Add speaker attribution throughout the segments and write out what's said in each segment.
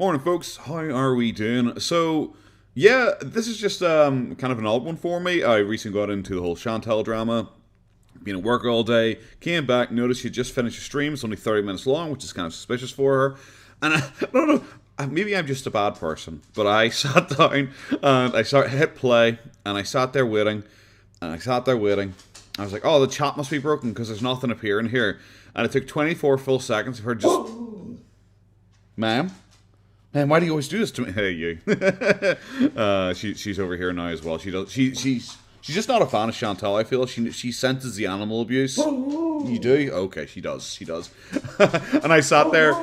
Speaker 1: Morning, folks. How are we doing? So, yeah, this is just kind of an odd one for me. I recently got into the whole Chantal drama. Been at work all day, came back, noticed she just finished a stream. It's only 30 minutes long, which is kind of suspicious for her. And I don't know, maybe I'm just a bad person, but I sat down and hit play, and I sat there waiting, and I sat there waiting. I was like, oh, the chat must be broken because there's nothing appearing here. And it took 24 full seconds of her just... Ma'am? Man, why do you always do this to me? Hey, you. She's over here now as well. She's just not a fan of Chantal, I feel. She senses the animal abuse. You do? Okay, she does. And I sat there...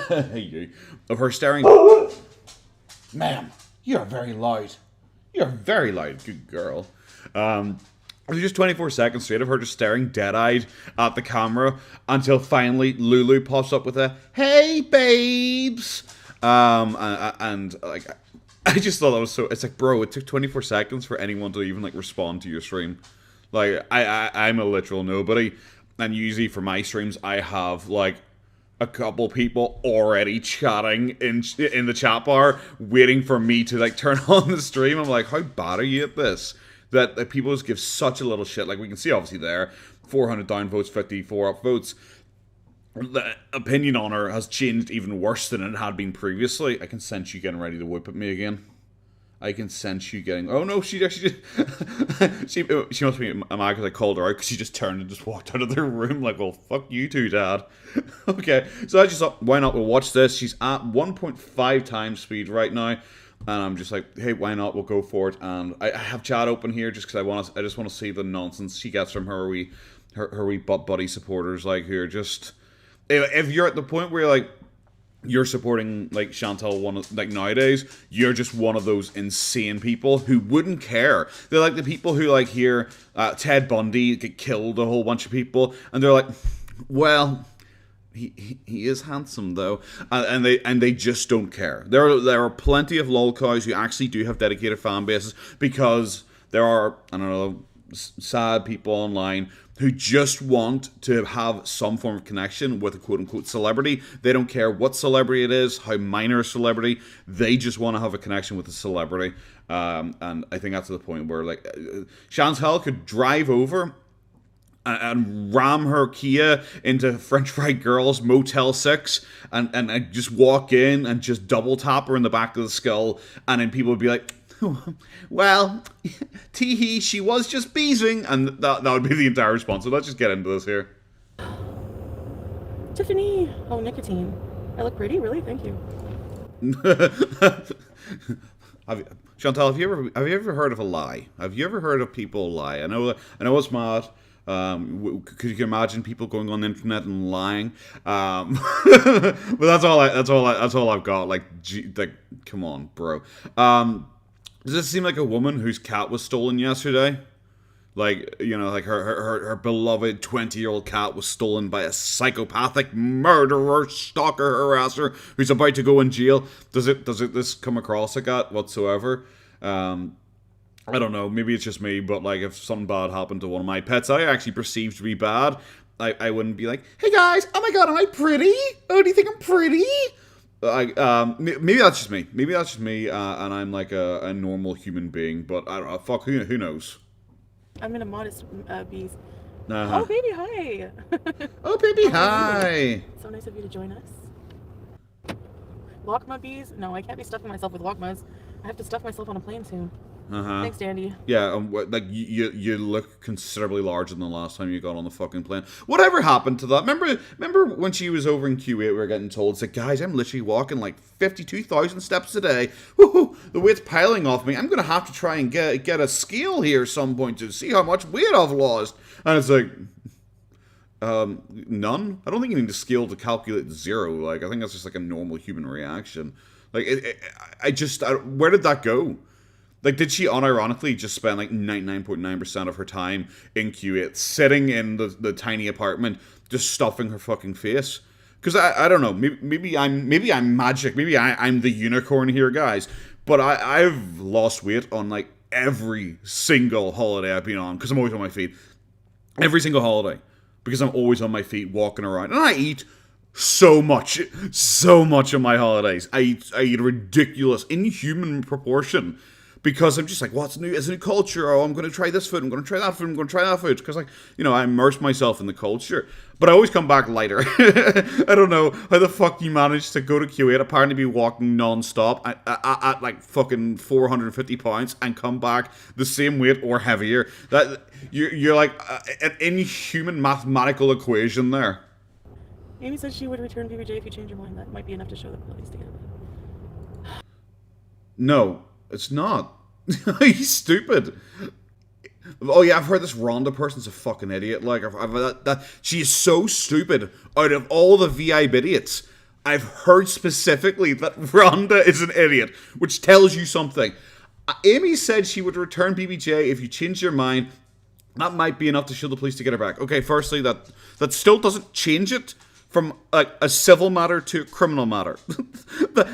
Speaker 1: Hey, you. Of her staring... Ma'am, you're very loud. You're very loud. Good girl. It was just 24 seconds straight of her just staring dead-eyed at the camera until finally Lulu pops up with a, "Hey, babes!" And like, I just thought that was so... It's like, bro, it took 24 seconds for anyone to even, like, respond to your stream. Like, I'm a literal nobody, and usually for my streams, I have, like, a couple people already chatting in the chat bar, waiting for me to, like, turn on the stream. I'm like, how bad are you at this? That people just give such a little shit. Like, we can see, obviously, there, 400 downvotes, 54 upvotes. The opinion on her has changed even worse than it had been previously. I can sense you getting ready to whip at me again. I can sense you getting... Oh, no, she actually just... she must be mad because I called her out because she just turned and just walked out of the room like, well, fuck you too, Dad. Okay, so I just thought, why not? We'll watch this. She's at 1.5 times speed right now. And I'm just like, hey, why not? We'll go for it. And I have chat open here just because I just want to see the nonsense she gets from her wee butt buddy supporters, like, who are just... If you're at the point where, like, you're supporting, like, Chantal like, nowadays, you're just one of those insane people who wouldn't care. They're like the people who, like, hear Ted Bundy get killed, a whole bunch of people, and they're like, well... He is handsome though, and they just don't care. There are plenty of lol cows who actually do have dedicated fan bases because there are, I don't know, sad people online who just want to have some form of connection with a quote-unquote celebrity. They don't care what celebrity it is, how minor a celebrity. They just want to have a connection with a celebrity, and I think that's to the point where, like, Chantal could drive over and ram her Kia into French Fried Girls Motel 6 and just walk in and just double tap her in the back of the skull, and then people would be like, well, tee-hee, she was just beezing, and that would be the entire response. So let's just get into this here.
Speaker 2: Tiffany! Oh, nicotine. I look pretty? Really? Thank you.
Speaker 1: Chantal, have you ever heard of a lie? Have you ever heard of people lie? I know it's mad. Could you imagine people going on the internet and lying? But that's all I've got. Like, come on, bro. Does this seem like a woman whose cat was stolen yesterday? Like, you know, like her beloved 20-year-old cat was stolen by a psychopathic murderer, stalker, harasser who's about to go in jail. Does this come across like that whatsoever? I don't know, maybe it's just me, but, like, if something bad happened to one of my pets I actually perceived to be bad, I wouldn't be like, hey guys, oh my god, am I pretty? Oh, do you think I'm pretty? Maybe that's just me. And I'm like a normal human being, but I don't know, fuck, who knows?
Speaker 2: I'm in a modest bees.
Speaker 1: Uh-huh.
Speaker 2: Oh, baby, hi!
Speaker 1: Oh, baby, hi!
Speaker 2: So nice of you to join us. Walkma bees? No, I can't be stuffing myself with Walkmas. I have to stuff myself on a plane soon.
Speaker 1: Uh-huh.
Speaker 2: Thanks, Dandy.
Speaker 1: Yeah, like, you look considerably larger than the last time you got on the fucking plane. Whatever happened to that? Remember when she was over in Q8, we were getting told, it's like, guys, I'm literally walking like 52,000 steps a day. Woohoo! The weight's piling off me. I'm going to have to try and get a scale here at some point to see how much weight I've lost. And it's like, none? I don't think you need a scale to calculate zero. Like, I think that's just like a normal human reaction. Like, where did that go? Like, did she unironically just spend like 99.9% of her time in Q8 sitting in the tiny apartment just stuffing her fucking face? Because I don't know, maybe I'm magic, maybe I'm the unicorn here, guys. But I've lost weight on like every single holiday I've been on because I'm always on my feet. Every single holiday because I'm always on my feet walking around, and I eat so much on my holidays. I eat a ridiculous, inhuman proportion because I'm just like, what's new? Is a new culture? Oh, I'm going to try this food. I'm going to try that food. I'm going to try that food because, like, you know, I immerse myself in the culture. But I always come back lighter. I don't know how the fuck you manage to go to Kuwait, apparently be walking non-stop at like fucking 450 pounds and come back the same weight or heavier. That you're like an inhuman mathematical equation there.
Speaker 2: Amy said she would return BBJ if you change your mind. That might be enough to show the police together.
Speaker 1: No, it's not. He's stupid. Oh yeah, I've heard this Rhonda person's a fucking idiot. Like, she is so stupid. Out of all the VI idiots, I've heard specifically that Rhonda is an idiot, which tells you something. Amy said she would return BBJ if you change your mind. That might be enough to show the police to get her back. Okay, firstly, that still doesn't change it from a civil matter to a criminal matter.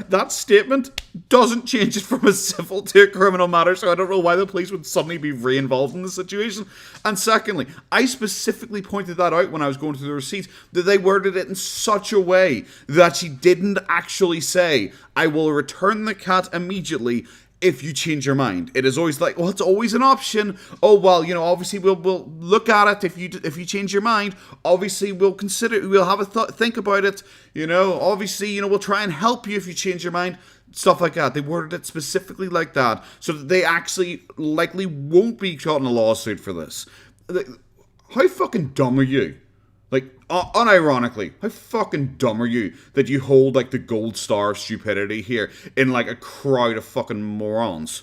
Speaker 1: That statement doesn't change it from a civil to a criminal matter, so I don't know why the police would suddenly be re-involved in the situation. And secondly, I specifically pointed that out when I was going through the receipts, that they worded it in such a way that she didn't actually say, I will return the cat immediately if you change your mind. It is always like, well, it's always an option. Oh, well, you know, obviously we'll look at it if you change your mind. Obviously we'll consider, we'll have a think about it. You know, obviously, you know, we'll try and help you if you change your mind. Stuff like that. They worded it specifically like that so that they actually likely won't be caught in a lawsuit for this. How fucking dumb are you? Like, unironically, how fucking dumb are you that you hold, like, the gold star of stupidity here in, like, a crowd of fucking morons?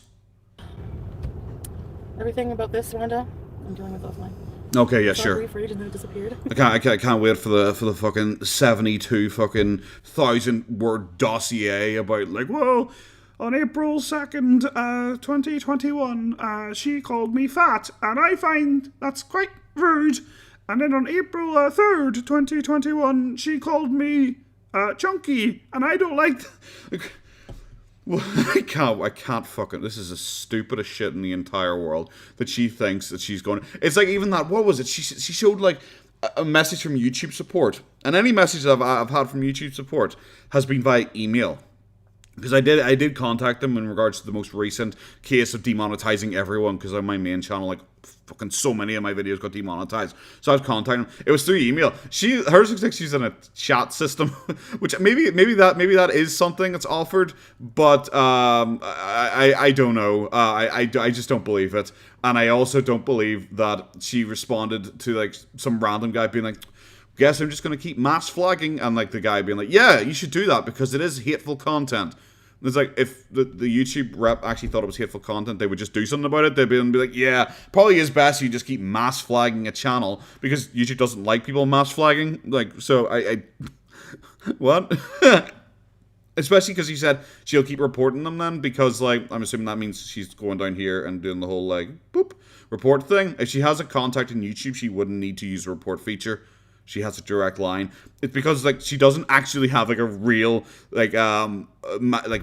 Speaker 2: Everything about this, Rhonda, I'm dealing with offline.
Speaker 1: Okay, yeah, sure.
Speaker 2: And then it disappeared.
Speaker 1: I can't wait for the fucking 72 fucking 1,000-word dossier about, like, well, on April 2nd, 2021, she called me fat, and I find that's quite rude. And then on April 3rd, 2021, she called me chunky, and I don't like well, I can't fucking, this is the stupidest shit in the entire world, that she thinks that she's going, it's like even that, what was it, she showed like a message from YouTube support, and any message that I've had from YouTube support has been via email. Because I did contact them in regards to the most recent case of demonetizing everyone, because on my main channel, like, fucking so many of my videos got demonetized. So I was contacting them. It was through email. Hers looks like she's in a chat system, which maybe that is something that's offered, but I don't know. I just don't believe it, and I also don't believe that she responded to like some random guy being like, guess I'm just going to keep mass flagging, and like the guy being like, yeah, you should do that because it is hateful content. And it's like, if the YouTube rep actually thought it was hateful content, they would just do something about it. They'd be like, yeah, probably is best you just keep mass flagging a channel because YouTube doesn't like people mass flagging. Like, so I what? Especially because he said she'll keep reporting them then, because like I'm assuming that means she's going down here and doing the whole like boop report thing. If she has a contact in YouTube, she wouldn't need to use the report feature. She has a direct line. It's because like she doesn't actually have like a real like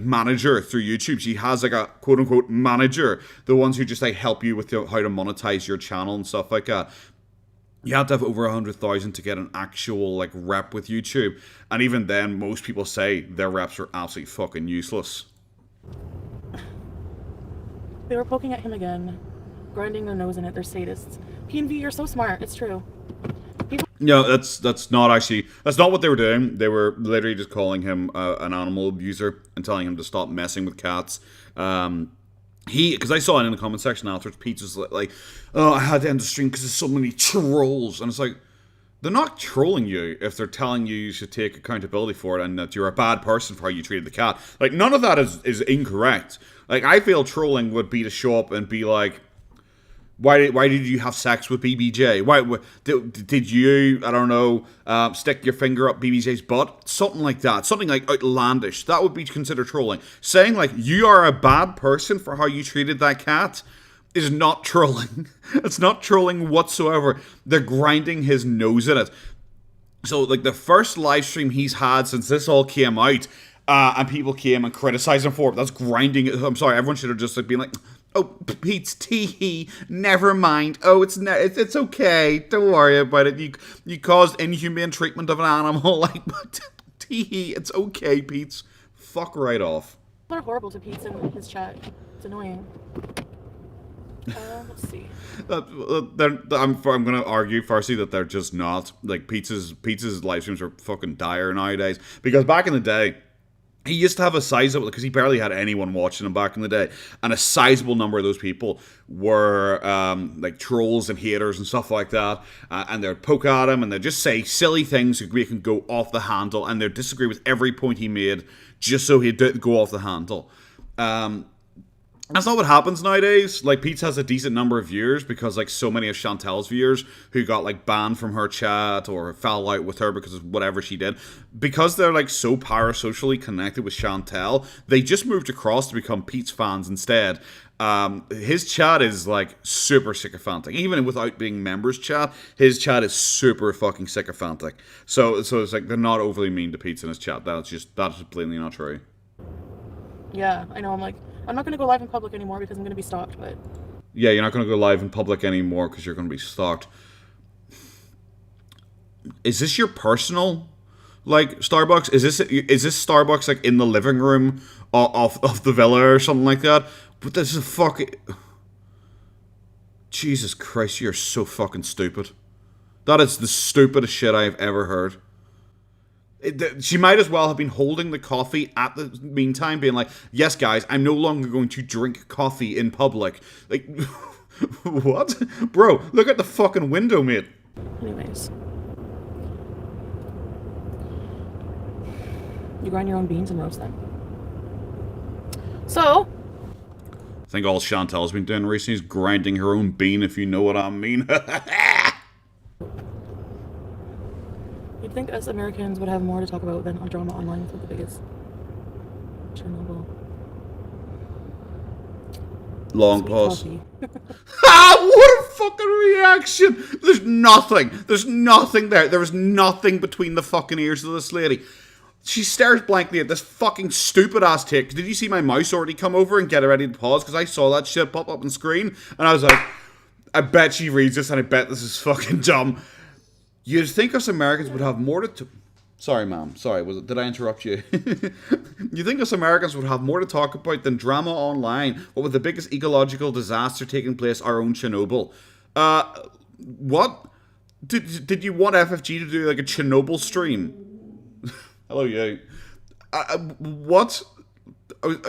Speaker 1: manager through YouTube. She has like a quote unquote manager, the ones who just like help you with how to monetize your channel and stuff like that. You have to have over 100,000 to get an actual like rep with YouTube, and even then, most people say their reps are absolutely fucking useless.
Speaker 2: They were poking at him again, grinding their nose in it. They're sadists. P&V, you're so smart. It's true.
Speaker 1: No, that's not what they were doing. They were literally just calling him an animal abuser and telling him to stop messing with cats. Because I saw it in the comment section afterwards, Peetz was like, oh, I had to end the stream because there's so many trolls. And it's like, they're not trolling you if they're telling you should take accountability for it and that you're a bad person for how you treated the cat. Like, none of that is incorrect. Like, I feel trolling would be to show up and be like, Why did you have sex with BBJ? Why did you, I don't know, stick your finger up BBJ's butt? Something like that. Something like outlandish. That would be considered trolling. Saying like, you are a bad person for how you treated that cat is not trolling. It's not trolling whatsoever. They're grinding his nose in it. So like the first live stream he's had since this all came out, and people came and criticized him for it, that's grinding it. I'm sorry, everyone should have just like been like, Oh, Pete's tee. Never mind. Oh, it's okay. Don't worry about it. You caused inhumane treatment of an animal. Like, tee. It's okay, Pete's. Fuck right off.
Speaker 2: People are horrible to Peetz in his chat. It's annoying. Let's see.
Speaker 1: I'm gonna argue firstly that they're just not. Like, Peetz's live streams are fucking dire nowadays. Because back in the day, he used to have a sizable, because he barely had anyone watching him back in the day, and a sizable number of those people were like trolls and haters and stuff like that, and they'd poke at him and they'd just say silly things to make him go off the handle, and they'd disagree with every point he made just so he'd go off the handle. That's not what happens nowadays. Like, Peetz has a decent number of viewers because, like, so many of Chantal's viewers who got, like, banned from her chat or fell out with her because of whatever she did, because they're, like, so parasocially connected with Chantal, they just moved across to become Peetz fans instead. His chat is, like, super sycophantic. Even without being members chat, his chat is super fucking sycophantic. So it's like, they're not overly mean to Peetz in his chat. That's just plainly not true.
Speaker 2: Yeah, I know. I'm not going to go live in public anymore because I'm going to be stalked, but...
Speaker 1: Yeah, you're not going to go live in public anymore because you're going to be stalked. Is this your personal, like, Starbucks? Is this Starbucks, like, in the living room of the villa or something like that? But this is fucking... Jesus Christ, you're so fucking stupid. That is the stupidest shit I've ever heard. She might as well have been holding the coffee at the meantime, being like, yes, guys, I'm no longer going to drink coffee in public. Like, what? Bro, look at the fucking window, mate.
Speaker 2: Anyways. You grind your own beans and roast them. So...
Speaker 1: I think all Chantal's been doing recently is grinding her own bean, if you know what I mean.
Speaker 2: You'd think us Americans would have more to talk about than our drama online with the biggest Chernobyl.
Speaker 1: Long pause. What a fucking reaction! There's nothing there. There was nothing between the fucking ears of this lady. She stares blankly at this fucking stupid ass take. Did you see my mouse already come over and get her ready to pause? Because I saw that shit pop up on screen, and I was like, I bet she reads this, and I bet this is fucking dumb. You'd think us Americans would have more to... Sorry, ma'am. Sorry, did I interrupt you? You think us Americans would have more to talk about than drama online? What with the biggest ecological disaster taking place, our own Chernobyl? What? Did you want FFG to do, like, a Chernobyl stream? Hello, you. What?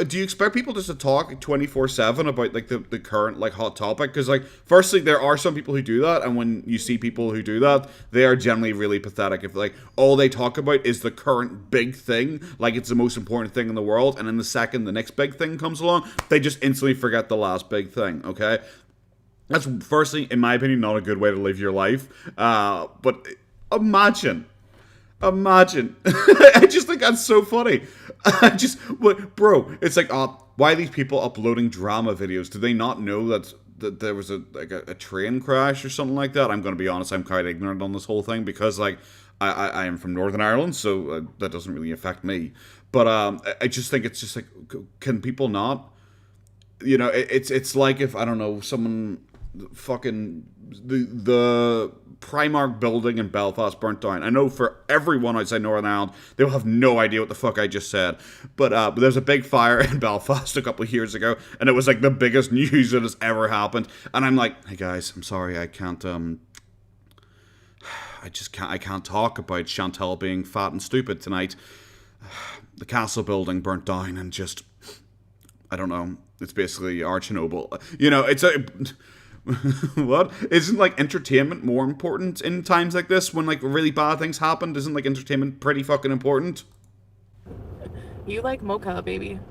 Speaker 1: Do you expect people just to talk 24/7 about, like, the current, like, hot topic? Because, like, firstly, there are some people who do that, and when you see people who do that, they are generally really pathetic. If, like, all they talk about is the current big thing, like it's the most important thing in the world, and then the second the next big thing comes along, they just instantly forget the last big thing, okay? That's, firstly, in my opinion, not a good way to live your life. But imagine. I just think that's so funny. Bro, it's like, why are these people uploading drama videos? Do they not know that there was a train crash or something like that? I'm going to be honest, I'm quite ignorant on this whole thing because, like, I am from Northern Ireland, so that doesn't really affect me. But I just think it's just like, can people not? You know, it's like if, I don't know, someone fucking the Primark building in Belfast burnt down. I know for everyone outside Northern Ireland, they'll have no idea what the fuck I just said. But there's a big fire in Belfast a couple of years ago, and it was like the biggest news that has ever happened. And I'm like, hey guys, I'm sorry, I can't. I can't talk about Chantal being fat and stupid tonight. The castle building burnt down, and just, I don't know. It's basically our Chernobyl. You know, it's a. What? Isn't, like, entertainment more important in times like this when, like, really bad things happen? Isn't, like, entertainment pretty fucking important?
Speaker 2: You like mocha, baby.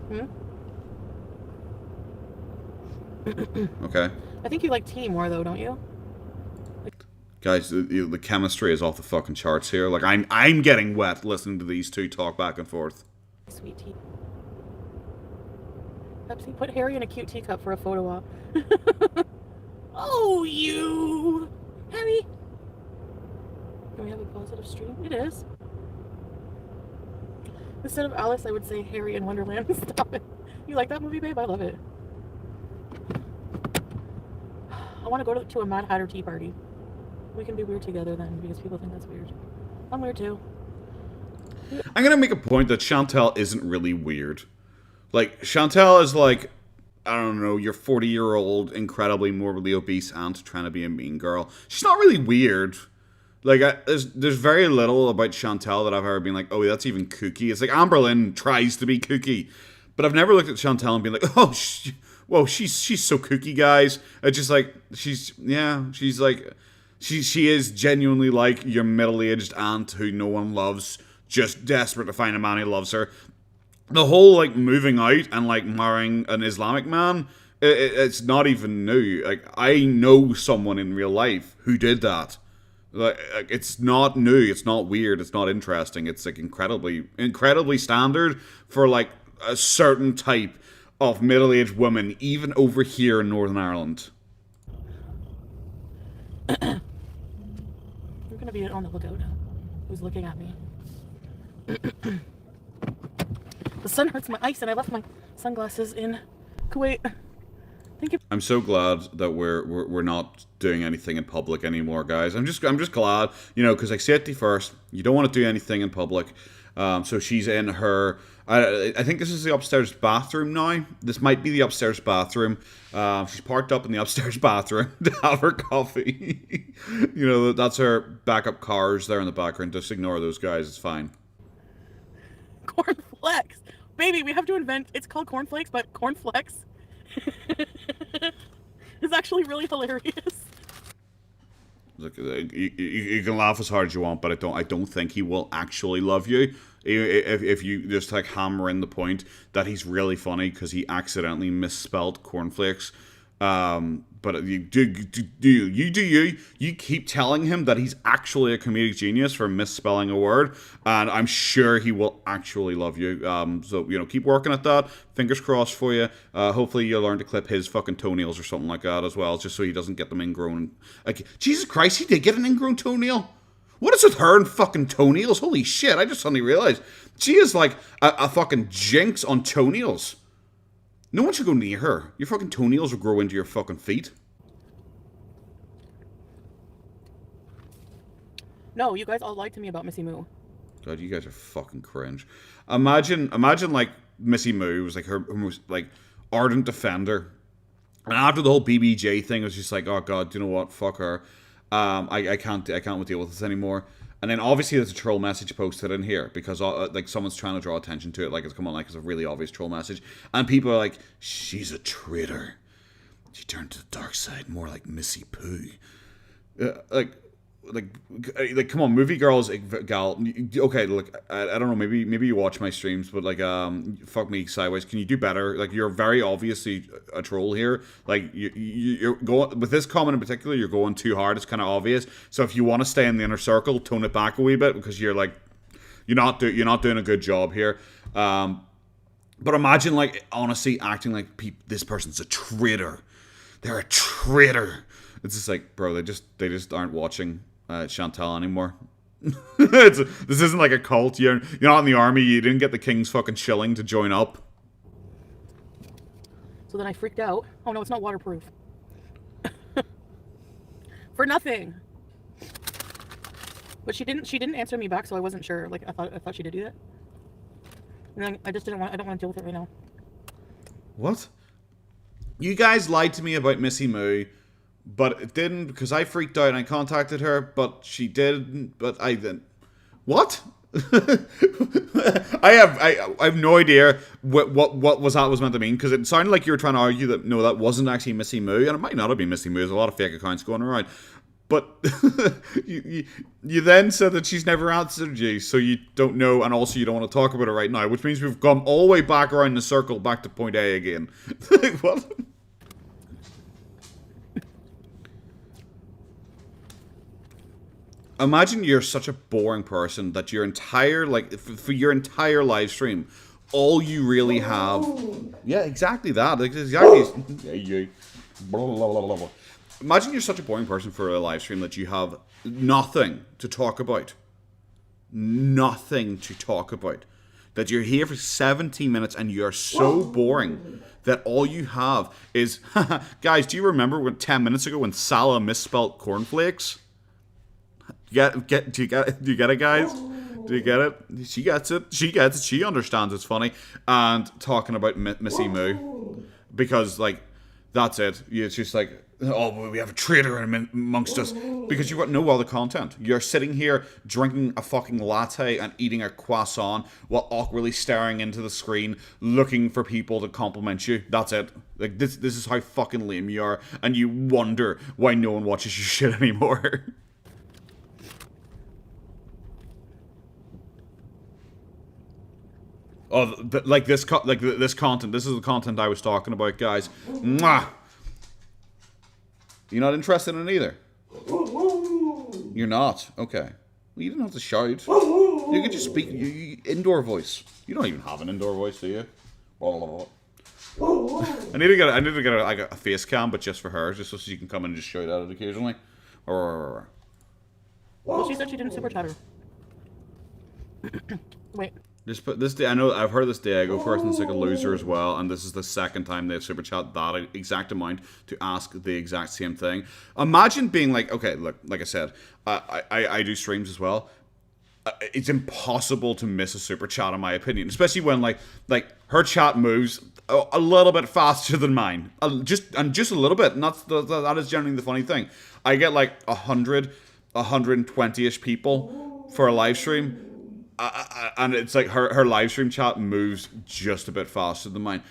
Speaker 1: Okay.
Speaker 2: I think you like tea more, though, don't you?
Speaker 1: Guys, the chemistry is off the fucking charts here. Like, I'm getting wet listening to these two talk back and forth.
Speaker 2: Sweet tea. Pepsi, put Harry in a cute teacup for a photo op. Oh, you! Harry! Can we have a positive stream? It is. Instead of Alice, I would say Harry in Wonderland. Stop it. You like that movie, babe? I love it. want to go to a Mad Hatter tea party. We can be weird together then, because people think that's weird. I'm weird too.
Speaker 1: I'm gonna make a point that Chantal isn't really weird. Like, Chantal is like, I don't know, your 40-year-old, incredibly morbidly obese aunt trying to be a mean girl. She's not really weird. Like, there's very little about Chantal that I've ever been like, oh, that's even kooky. It's like Amberlynn tries to be kooky. But I've never looked at Chantal and been like, oh, whoa, she's so kooky, guys. It's just like, she's like, she is genuinely like your middle-aged aunt who no one loves, just desperate to find a man who loves her. The whole, like, moving out and, like, marrying an Islamic man, it's not even new. Like, I know someone in real life who did that. Like, it's not new, it's not weird, it's not interesting. It's, like, incredibly standard for, like, a certain type of middle-aged woman, even over here in Northern Ireland.
Speaker 2: I'm gonna be on the lookout now. Who's looking at me? The sun hurts my eyes, and I left my sunglasses in Kuwait. Thank you.
Speaker 1: I'm so glad that we're not doing anything in public anymore, guys. I'm just glad, you know, because like safety first. You don't want to do anything in public. So she's in her. I think this is the upstairs bathroom now. This might be the upstairs bathroom. She's parked up in the upstairs bathroom to have her coffee. You know, that's her backup cars there in the background. Just ignore those guys. It's fine.
Speaker 2: Cornflakes. Baby, we have to invent. It's called cornflakes, but cornflakes. It's actually really hilarious.
Speaker 1: Look, you can laugh as hard as you want, but I don't think he will actually love you if you just like hammer in the point that he's really funny because he accidentally misspelled cornflakes. But you keep telling him that he's actually a comedic genius for misspelling a word, and I'm sure he will actually love you. So, you know, keep working at that. Fingers crossed for you. Hopefully you'll learn to clip his fucking toenails or something like that as well, just so he doesn't get them ingrown. Like, Jesus Christ, he did get an ingrown toenail? What is with her and fucking toenails? Holy shit, I just suddenly realized. She is like a fucking jinx on toenails. No one should go near her. Your fucking toenails will grow into your fucking feet.
Speaker 2: No, you guys all lied to me about Missy Moo.
Speaker 1: God, you guys are fucking cringe. Imagine like Missy Moo was like her most like ardent defender, and after the whole BBJ thing, it was just like, oh god, do you know what? Fuck her. I can't deal with this anymore. And then obviously there's a troll message posted in here because like someone's trying to draw attention to it, like it's come on like it's a really obvious troll message, and people are like, she's a traitor. She turned to the dark side, more like Missy Poo. Like, come on, movie girls, gal. Okay, look, I don't know. Maybe you watch my streams, but like, fuck me sideways. Can you do better? Like, you're very obviously a troll here. Like, you're going with this comment in particular. You're going too hard. It's kind of obvious. So if you want to stay in the inner circle, tone it back a wee bit because you're like, you're not doing a good job here. But imagine like honestly acting like this person's a traitor. They're a traitor. It's just like, bro, they just aren't watching Chantal anymore. This isn't like a cult. You're not in the army. You didn't get the king's fucking shilling to join up.
Speaker 2: So then I freaked out. Oh no, it's not waterproof. For nothing. But she didn't answer me back, so I wasn't sure. Like I thought she did do that. And then I don't want to deal with it right now.
Speaker 1: What? You guys lied to me about Missy Moo. But it didn't because I freaked out and I contacted her, but she didn't. But I didn't. What? I have no idea what was meant to mean because it sounded like you were trying to argue that no, that wasn't actually Missy Moo, and it might not have been Missy Moo. There's a lot of fake accounts going around. But you then said that she's never answered you, so you don't know, and also you don't want to talk about it right now, which means we've gone all the way back around the circle, back to point A again. Like, what? Imagine you're such a boring person that your entire, like, for your entire live stream, all you really have... Yeah, exactly that. Exactly. Imagine you're such a boring person for a live stream that you have nothing to talk about. Nothing to talk about. that you're here for 17 minutes and you're so boring that all you have is... Guys, do you remember when 10 minutes ago when Salah misspelt cornflakes? Do you get it, guys? Do you get it? She gets it. She gets it. She understands it's funny. And talking about Missy Moo. Because, like, that's it. It's just like, oh, we have a traitor amongst us. Because you've got no other content. You're sitting here drinking a fucking latte and eating a croissant while awkwardly staring into the screen, looking for people to compliment you. That's it. Like, this is how fucking lame you are. And you wonder why no one watches your shit anymore. Oh, like this content. This is the content I was talking about, guys. Mwah! You're not interested in it either? You're not? Okay. Well, you didn't have to shout. You could just speak indoor voice. You don't even have an indoor voice, do you? I need to get a face cam, but just for her, just so she can come in and just shout at it occasionally.
Speaker 2: Well, she said she didn't super chat her. Wait.
Speaker 1: Just put this. I know I've heard this Diego person's like a loser as well, and this is the second time they've super chat that exact amount to ask the exact same thing. Imagine being like, okay, look, like I said, I do streams as well. It's impossible to miss a super chat in my opinion, especially when like her chat moves a little bit faster than mine, just a little bit, and that is generally the funny thing. I get like 120-ish people for a live stream. And it's like her live stream chat moves just a bit faster than mine.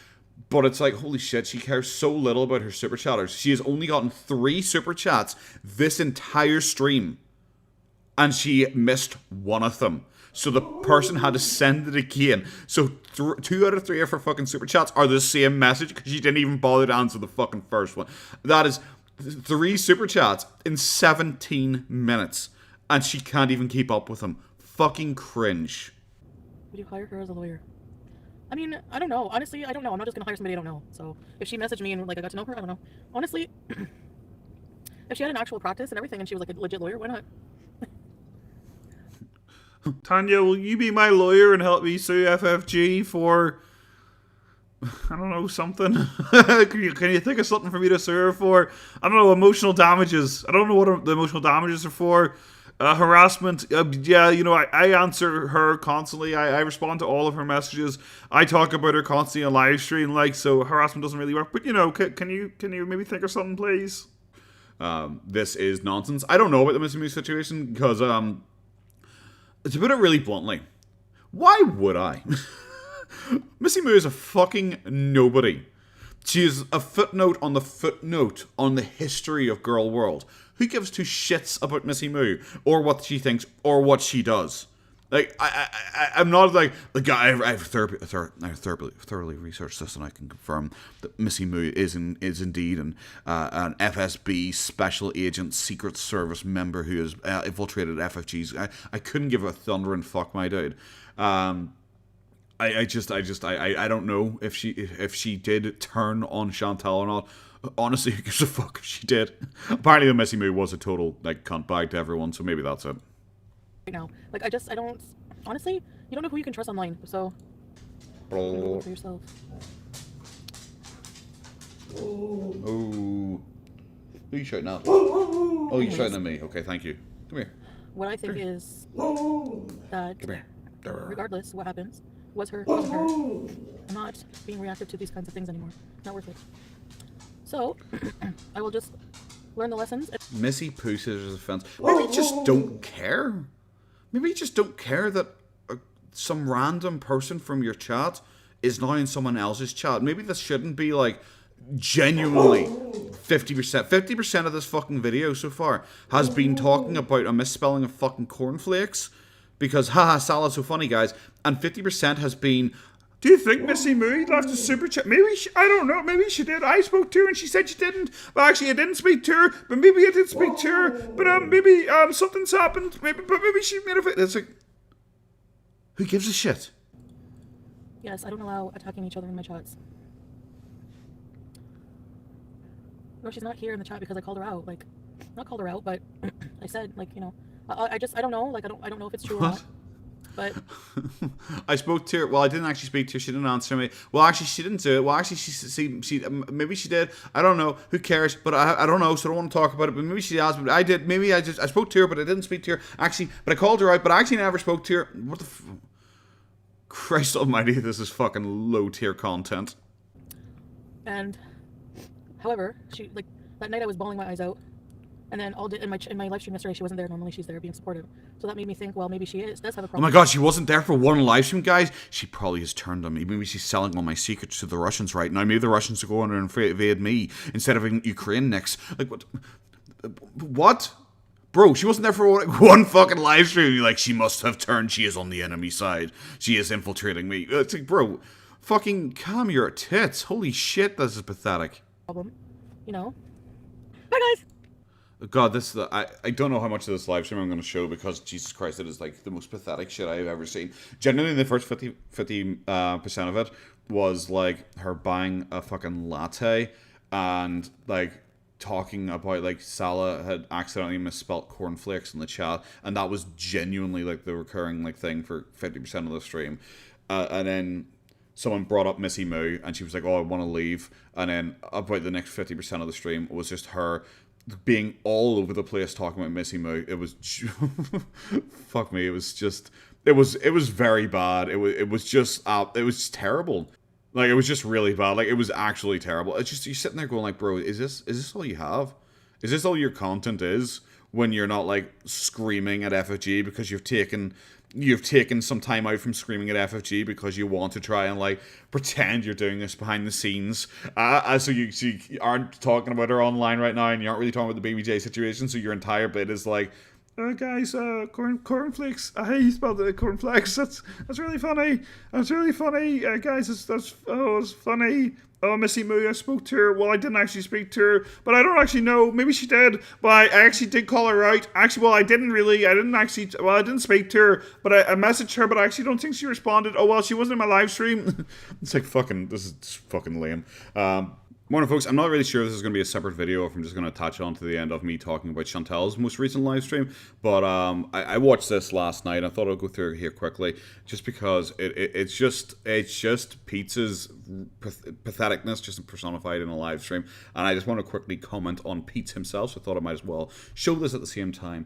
Speaker 1: But it's like, holy shit, she cares so little about her super chatters. She has only gotten 3 super chats this entire stream. And she missed one of them. So the person had to send it again. So 2 out of 3 of her fucking super chats are the same message because she didn't even bother to answer the fucking first one. That is 3 super chats in 17 minutes. And she can't even keep up with them. Fucking cringe.
Speaker 2: Would you hire her as a lawyer? I mean, I don't know. Honestly, I don't know. I'm not just gonna hire somebody I don't know. So if she messaged me and like I got to know her, I don't know. Honestly, if she had an actual practice and everything and she was like a legit lawyer, why not?
Speaker 3: Tanya, will you be my lawyer and help me sue FFG for, I don't know, something? Can you think of something for me to sue her for? I don't know, emotional damages. I don't know what the emotional damages are for. Harassment, yeah, you know, I answer her constantly. I respond to all of her messages. I talk about her constantly on live stream, like, so harassment doesn't really work. But you know, can you maybe think of something, please?
Speaker 1: This is nonsense. I don't know about the Missy Moo situation because to put it really bluntly, why would I? Missy Moo is a fucking nobody. She is a footnote on the history of Gorlworld. Who gives 2 shits about Missy Moo or what she thinks or what she does? Like I'm not like the guy. I've thoroughly researched this, and I can confirm that Missy Moo is indeed an FSB special agent, Secret Service member who has infiltrated FFG's. I couldn't give a thundering fuck, my dude. I don't know if she did turn on Chantal or not. Honestly, who gives a fuck if she did? Apparently, the Missy Moo was a total like cunt bag to everyone, so maybe that's it.
Speaker 2: Right now, like I don't. Honestly, you don't know who you can trust online, so. For yourself.
Speaker 1: Oh. Who are you shouting at? Oh, you're shouting at me. Okay, thank you. Come here.
Speaker 2: What I think is that
Speaker 1: Come here.
Speaker 2: regardless what happens, wasn't her. I'm not being reactive to these kinds of things anymore. Not worth it. So, I will just learn the lessons.
Speaker 1: Missy Pooh Scissors offense. Maybe you just don't care. Maybe you just don't care that some random person from your chat is now in someone else's chat. Maybe this shouldn't be like genuinely 50%. 50% of this fucking video so far has been talking about a misspelling of fucking cornflakes because haha, salad's so funny, guys. And 50% has been,
Speaker 3: do you think Missy Moo left a super chat? Maybe I don't know. Maybe she did. I spoke to her and she said she didn't. Well, actually, I didn't speak to her, but maybe I did speak to her. But maybe something's happened. Maybe she made a. It's like,
Speaker 1: who gives a shit?
Speaker 2: Yes, I don't allow attacking each other in my chats. No, she's not here in the chat because I called her out. Like, not called her out, but I said, like, you know, I don't know. Like, I don't know if it's true or not. But
Speaker 3: I spoke to her. Well, I didn't actually speak to her. She didn't answer me. Well, actually, she didn't do it. Well, actually, she maybe she did. I don't know. Who cares? But I don't know, so I don't want to talk about it. But maybe she asked. But I did. Maybe I spoke to her, but I didn't speak to her. Actually, but I called her out. But I actually never spoke to her. What the Christ Almighty! This is fucking low tier content.
Speaker 2: and however, she like that night I was bawling my eyes out. And then all day, in my live stream yesterday, she wasn't there. Normally she's there being supportive. So that made me think, well, maybe she does have a problem.
Speaker 3: Oh my god, she wasn't there for one live stream, guys. She probably has turned on me. Maybe she's selling all my secrets to the Russians right now. Maybe the Russians are going to invade me instead of Ukraine next. Like, what? What? Bro, she wasn't there for one fucking live stream. You're like, she must have turned. She is on the enemy side. She is infiltrating me. It's like, bro, fucking calm your tits. Holy shit, this is pathetic.
Speaker 2: Problem, you know. Bye, guys.
Speaker 3: God, I don't know how much of this live stream I'm going to show because, Jesus Christ, it is like the most pathetic shit I've ever seen. Generally, the first 50% of it was like her buying a fucking latte and like talking about like Salah had accidentally misspelt cornflakes in the chat, and that was genuinely like the recurring like thing for 50% of the stream. And then someone brought up Missy Moo and she was like, oh, I want to leave. And then about the next 50% of the stream was just her being all over the place talking about Missy Moo. It was fuck me. It was just it was very bad. It was just terrible. Like, it was just really bad. Like, it was actually terrible. It's just, you're sitting there going like, bro, is this all you have? Is this all your content is when you're not like screaming at FFG because you've taken some time out from screaming at FFG because you want to try and like pretend you're doing this behind the scenes. So you aren't talking about her online right now, and you aren't really talking about the BBJ situation. So your entire bit is like, guys, cornflakes. Hey, you spelled the cornflakes. That's really funny. That's really funny, guys. It's funny. Oh, Missy Moo, I spoke to her. Well, I didn't actually speak to her, but I don't actually know. Maybe she did, but I actually did call her out. Actually, well, I didn't speak to her, but I messaged her, but I actually don't think she responded. Oh, well, she wasn't in my live stream. It's like, this is fucking lame. Morning, folks. I'm not really sure if this is going to be a separate video or if I'm just going to attach on to the end of me talking about Chantal's most recent live stream. But I watched this last night. I thought I'd go through it here quickly, just because it's just Peetz's patheticness, just personified in a live stream. And I just want to quickly comment on Peetz himself, so I thought I might as well show this at the same time.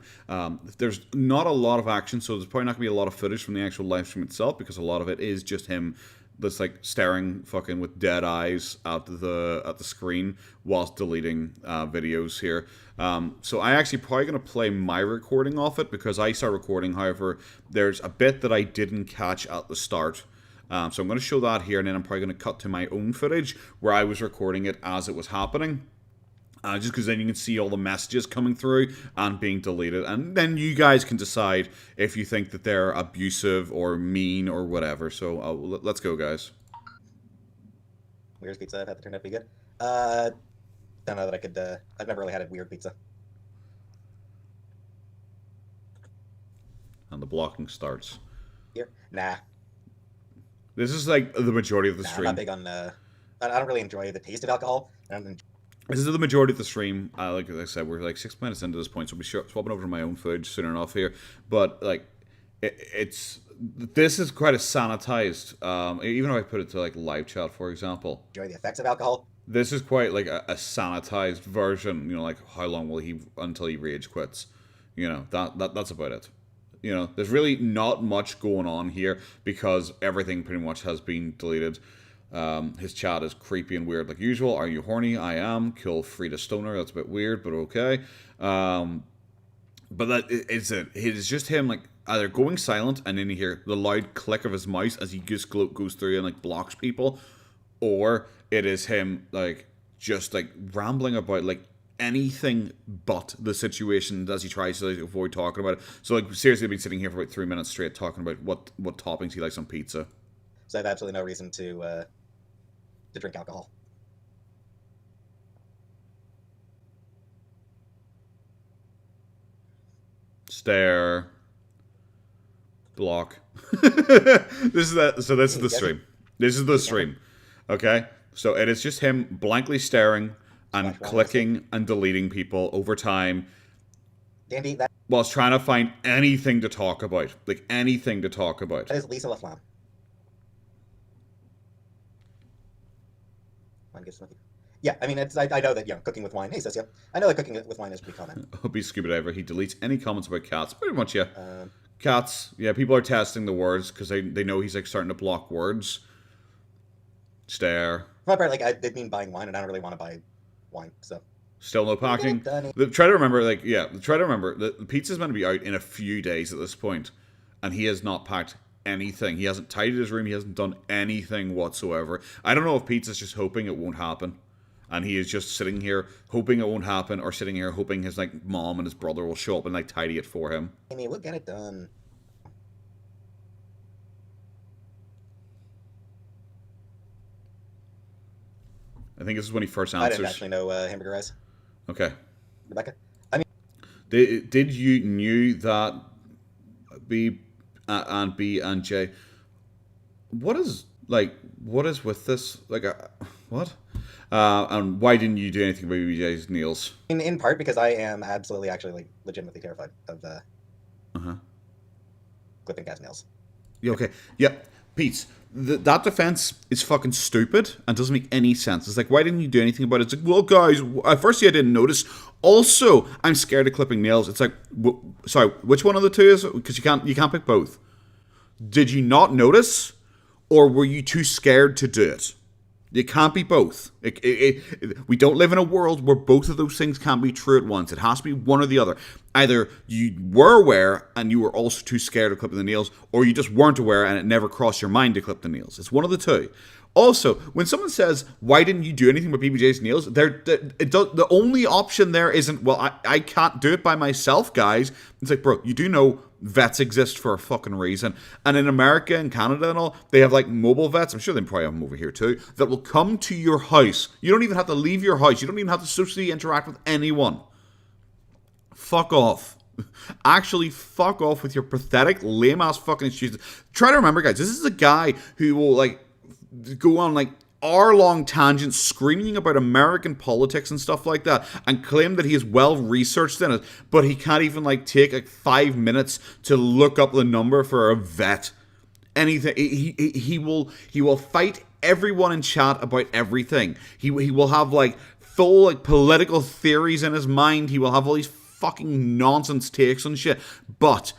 Speaker 3: There's not a lot of action, so there's probably not going to be a lot of footage from the actual live stream itself, because a lot of it is just him that's like staring fucking with dead eyes at the screen whilst deleting videos here. So I actually probably going to play my recording off it, because I start recording. However, there's a bit that I didn't catch at the start. So I'm going to show that here, and then I'm probably going to cut to my own footage where I was recording it as it was happening. Just because then you can see all the messages coming through and being deleted. And then you guys can decide if you think that they're abusive or mean or whatever. So let's go, guys.
Speaker 4: Weirdest pizza I've had that turned out pretty good. Don't know that I could, I've never really had a weird pizza.
Speaker 3: And the blocking starts.
Speaker 4: Here? Nah.
Speaker 3: This is like the majority of the stream.
Speaker 4: I'm not big on, I don't really enjoy the taste of alcohol.
Speaker 3: This is the majority of the stream. Like I said, we're like 6 minutes into this point, so we'll be swapping over to my own footage soon enough here. But like, this is quite a sanitized. Even if I put it to like live chat, for example.
Speaker 4: Enjoy the effects of alcohol.
Speaker 3: This is quite like a sanitized version. You know, like how long will he until he rage quits? You know, that's about it. You know, there's really not much going on here because everything pretty much has been deleted. His chat is creepy and weird like usual. Are you horny? I am. Kill Frida Stoner. That's a bit weird, but okay. But that it is just him like either going silent and then you hear the loud click of his mouse as he just goes through and like blocks people, or it is him like just like rambling about like anything but the situation as he tries to like, avoid talking about it. So like seriously, I've been sitting here for about 3 minutes straight talking about what toppings he likes on pizza.
Speaker 4: So I have absolutely no reason to drink alcohol.
Speaker 3: Stare. Block. This is the stream. This is the stream. Okay? So it is just him blankly staring and clicking and deleting people over time.
Speaker 4: Dandy, that
Speaker 1: whilst trying to find anything to talk about. Like, anything to talk about.
Speaker 4: That is Lisa LaFlamme. Yeah, I mean, I know that, cooking with wine. Hey, sis, yeah. I know that cooking with wine is pretty common.
Speaker 1: Hope he's scuba diver. He deletes any comments about cats. Pretty much, yeah. Cats, yeah, people are testing the words because they know he's, like, starting to block words. Stare.
Speaker 4: For my part, like, I did mean buying wine, and I don't really want to buy wine, so...
Speaker 1: Still no packing. Try to remember, like, yeah, try to remember that the pizza's meant to be out in a few days at this point, and he has not packed anything. He hasn't tidied his room. He hasn't done anything whatsoever. I don't know if Pizza's just hoping it won't happen, and he is just sitting here hoping it won't happen, or sitting here hoping his, like, mom and his brother will show up and, like, tidy it for him.
Speaker 4: Amy, we'll get it done.
Speaker 1: I think this is when he first answers.
Speaker 4: I didn't actually know hamburger rice.
Speaker 1: Okay.
Speaker 4: Rebecca? I mean...
Speaker 1: Did you knew that B and J... What is with this? Like, what? And why didn't you do anything about BJ's nails?
Speaker 4: In part because I am absolutely, actually, like, legitimately terrified of clipping cat's nails.
Speaker 1: Yeah, okay. Yeah, Peetz, that defense is fucking stupid and doesn't make any sense. It's like, why didn't you do anything about it? It's like, well, guys, at first I didn't notice. Also, I'm scared of clipping nails. It's like, sorry, which one of the two is it? Because you can't pick both. Did you notice, or were you too scared to do it? It can't be both. We don't live in a world where both of those things can't be true at once. It has to be one or the other. Either you were aware and you were also too scared of clipping the nails, or you just weren't aware and it never crossed your mind to clip the nails. It's one of the two. Also, when someone says, why didn't you do anything with BBJ's nails? The only option there isn't, well, I can't do it by myself, guys. It's like, bro, you do know vets exist for a fucking reason. And in America and Canada and all, they have, like, mobile vets. I'm sure they probably have them over here too, that will come to your house. You don't even have to leave your house. You don't even have to socially interact with anyone. Fuck off. Actually, fuck off with your pathetic, lame-ass fucking excuses. Try to remember, guys, this is a guy who will, like, go on, like, hour-long tangents screaming about American politics and stuff like that and claim that he is well-researched in it, but he can't even, like, take, like, 5 minutes to look up the number for a vet. Anything. He will fight everyone in chat about everything. He will have, like, full, like, political theories in his mind. He will have all these fucking nonsense takes on shit, but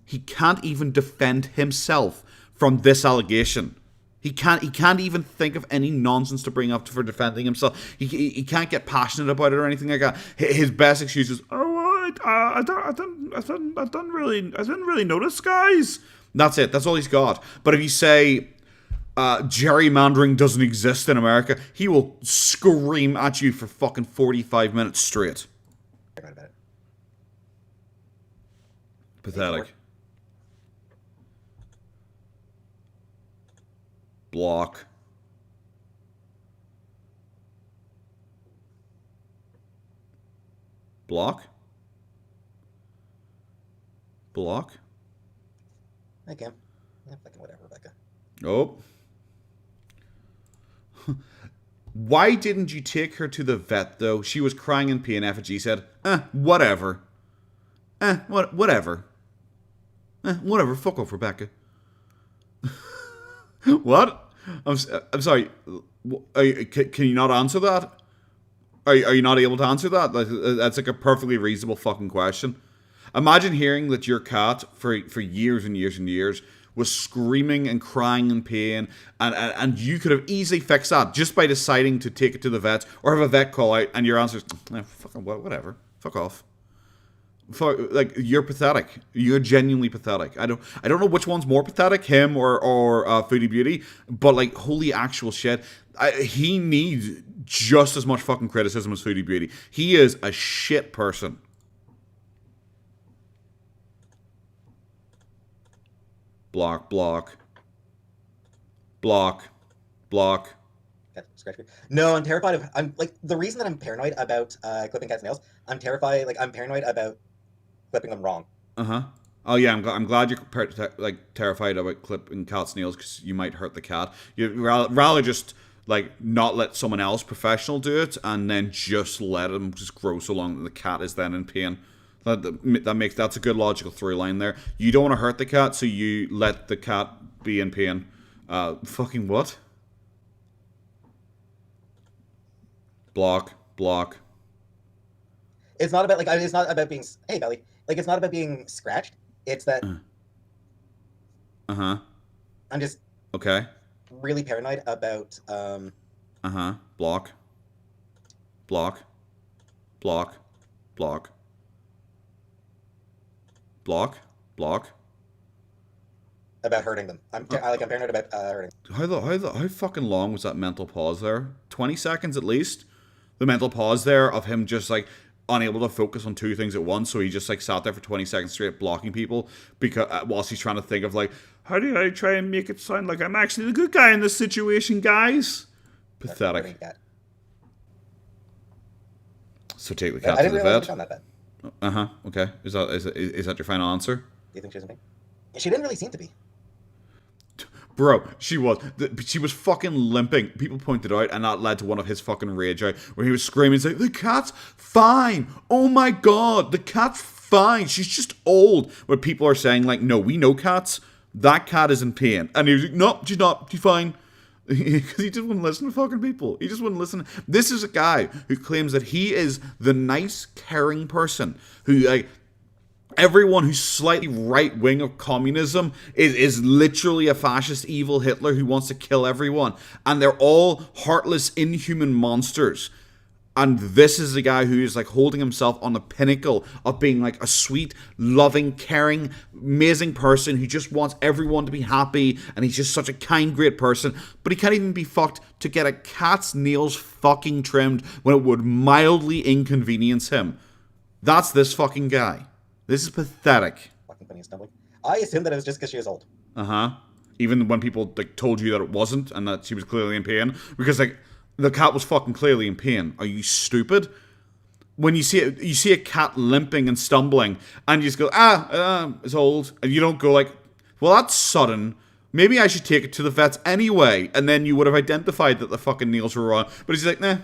Speaker 1: he can't even defend himself from this allegation. He can't even think of any nonsense to bring up for defending himself. He can't get passionate about it or anything like that. His best excuse is, I didn't really notice, guys. That's it. That's all he's got. But if you say gerrymandering doesn't exist in America, he will scream at you for fucking 45 minutes straight. Pathetic. Block. Block? Block?
Speaker 4: Okay. Yeah, fucking whatever, Rebecca.
Speaker 1: Oh. Why didn't you take her to the vet, though? She was crying in pain. Effigy said, whatever. Whatever. Whatever. Fuck off, Rebecca. What? I'm sorry. Can you not answer that? Are you not able to answer that? That's like a perfectly reasonable fucking question. Imagine hearing that your cat for years and years and years was screaming and crying in pain, and you could have easily fixed that just by deciding to take it to the vet or have a vet call out, and your answer is fucking whatever. Fuck off. Like, you're pathetic. You're genuinely pathetic. I don't know which one's more pathetic, him or Foodie Beauty, but, like, holy actual shit, he needs just as much fucking criticism as Foodie Beauty. He is a shit person. Block.
Speaker 4: No, I'm terrified of. I'm like, the reason that I'm paranoid about clipping cat's nails. I'm paranoid about clipping them wrong.
Speaker 1: Oh yeah, I'm glad you're terrified about clipping cat's nails because you might hurt the cat. You'd rather just, like, not let someone else professional do it and then just let him just grow so long that the cat is then in pain. That's a good logical through line there. You don't want to hurt the cat, so you let the cat be in pain. Fucking what? Block.
Speaker 4: It's not about it's not about being. Hey, Belly. Like, it's not about being scratched. It's that.
Speaker 1: Uh-huh.
Speaker 4: I'm just.
Speaker 1: Okay.
Speaker 4: Really paranoid about.
Speaker 1: Uh-huh. Block.
Speaker 4: About hurting them. I'm paranoid about hurting.
Speaker 1: How fucking long was that mental pause there? 20 seconds at least? The mental pause there of him just like unable to focus on two things at once, so he just like sat there for 20 seconds straight blocking people because whilst he's trying to think of like, how do I try and make it sound like I'm actually the good guy in this situation, guys? Pathetic. So take the cat to the vet.
Speaker 4: On that bed.
Speaker 1: Uh-huh. Okay. Is that your final answer?
Speaker 4: Do you think she was in pain? She didn't really seem to be.
Speaker 1: Bro, she was fucking limping. People pointed out, and that led to one of his fucking rage out, where he was screaming, saying, "The cat's fine! Oh my god, the cat's fine! She's just old!" But people are saying, like, no, we know cats. That cat is in pain. And he was like, no, she's not. She's fine. Because he just wouldn't listen to fucking people. He just wouldn't listen. This is a guy who claims that he is the nice, caring person who, like, everyone who's slightly right wing of communism is literally a fascist evil Hitler who wants to kill everyone. And they're all heartless, inhuman monsters. And this is the guy who is like holding himself on the pinnacle of being like a sweet, loving, caring, amazing person who just wants everyone to be happy. And he's just such a kind, great person. But he can't even be fucked to get a cat's nails fucking trimmed when it would mildly inconvenience him. That's this fucking guy. This is pathetic.
Speaker 4: Fucking funny stumbling. I assumed that it was just because she was old.
Speaker 1: Even when people like told you that it wasn't and that she was clearly in pain, because like the cat was fucking clearly in pain. Are you stupid? When you see a cat limping and stumbling, and you just go it's old, and you don't go like, well, that's sudden. Maybe I should take it to the vets anyway, and then you would have identified that the fucking nails were wrong. But he's like, nah,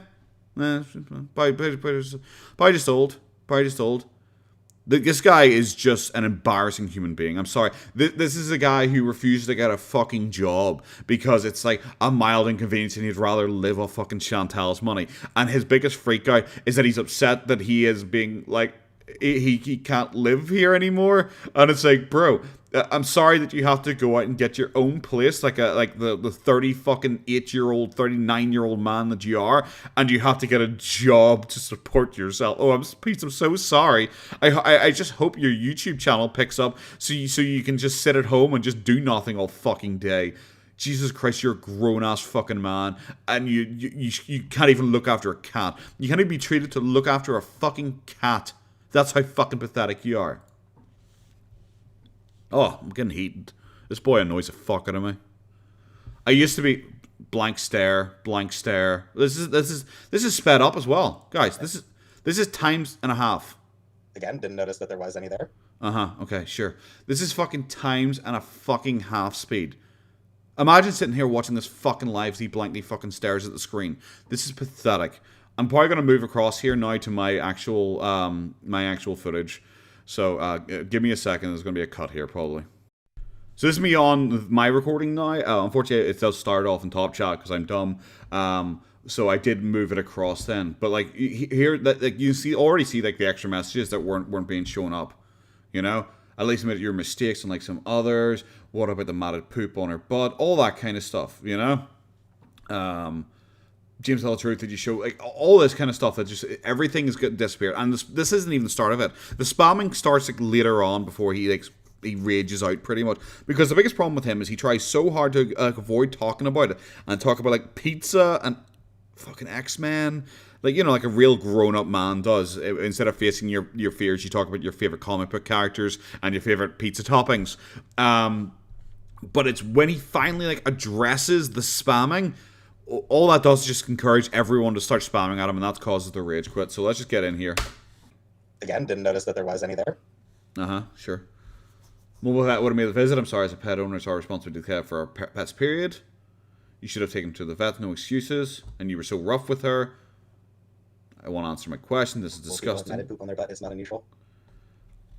Speaker 1: probably just old. This guy is just an embarrassing human being. I'm sorry. This is a guy who refuses to get a fucking job because it's like a mild inconvenience and he'd rather live off fucking Chantal's money. And his biggest freak out is that he's upset that he is being like, he can't live here anymore. And it's like, bro, I'm sorry that you have to go out and get your own place like the 30 fucking 8-year-old, 39-year-old man that you are, and you have to get a job to support yourself. Oh, I'm so sorry. I just hope your YouTube channel picks up so you can just sit at home and just do nothing all fucking day. Jesus Christ, you're a grown-ass fucking man, and you can't even look after a cat. You can't even be treated to look after a fucking cat. That's how fucking pathetic you are. Oh, I'm getting heated. This boy annoys the fuck out of me. I used to be blank stare. This is sped up as well, guys. This is times and a half.
Speaker 4: Again, didn't notice that there was any there.
Speaker 1: Okay, sure. This is fucking times and a fucking half speed. Imagine sitting here watching this fucking live as he blankly fucking stares at the screen. This is pathetic. I'm probably gonna move across here now to my actual footage. So give me a second. There's going to be a cut here, probably. So this is me on my recording now. Unfortunately, it does start off in top chat because I'm dumb. So I did move it across then. But like here, that like, you already see like the extra messages that weren't being shown up. You know, at least admit your mistakes unlike some others. What about the matted poop on her butt? All that kind of stuff. You know. James Tell the Truth, did you show, like, all this kind of stuff that just, everything is going to disappear. And this isn't even the start of it. The spamming starts, like, later on before he rages out, pretty much. Because the biggest problem with him is he tries so hard to avoid talking about it. And talk about, like, pizza and fucking X-Men. Like, you know, like a real grown-up man does. Instead of facing your fears, you talk about your favorite comic book characters and your favorite pizza toppings. But it's when he finally, like, addresses the spamming, all that does is just encourage everyone to start spamming at him, and that causes the rage quit. So let's just get in here.
Speaker 4: Again, didn't notice that there was any there.
Speaker 1: Sure. Well, would have made the visit. I'm sorry, as a pet owner, it's our responsibility to care for our pets, period. You should have taken him to the vet, no excuses. And you were so rough with her. I want to answer my question. This is disgusting.
Speaker 4: Matted poop on their butt is not unusual.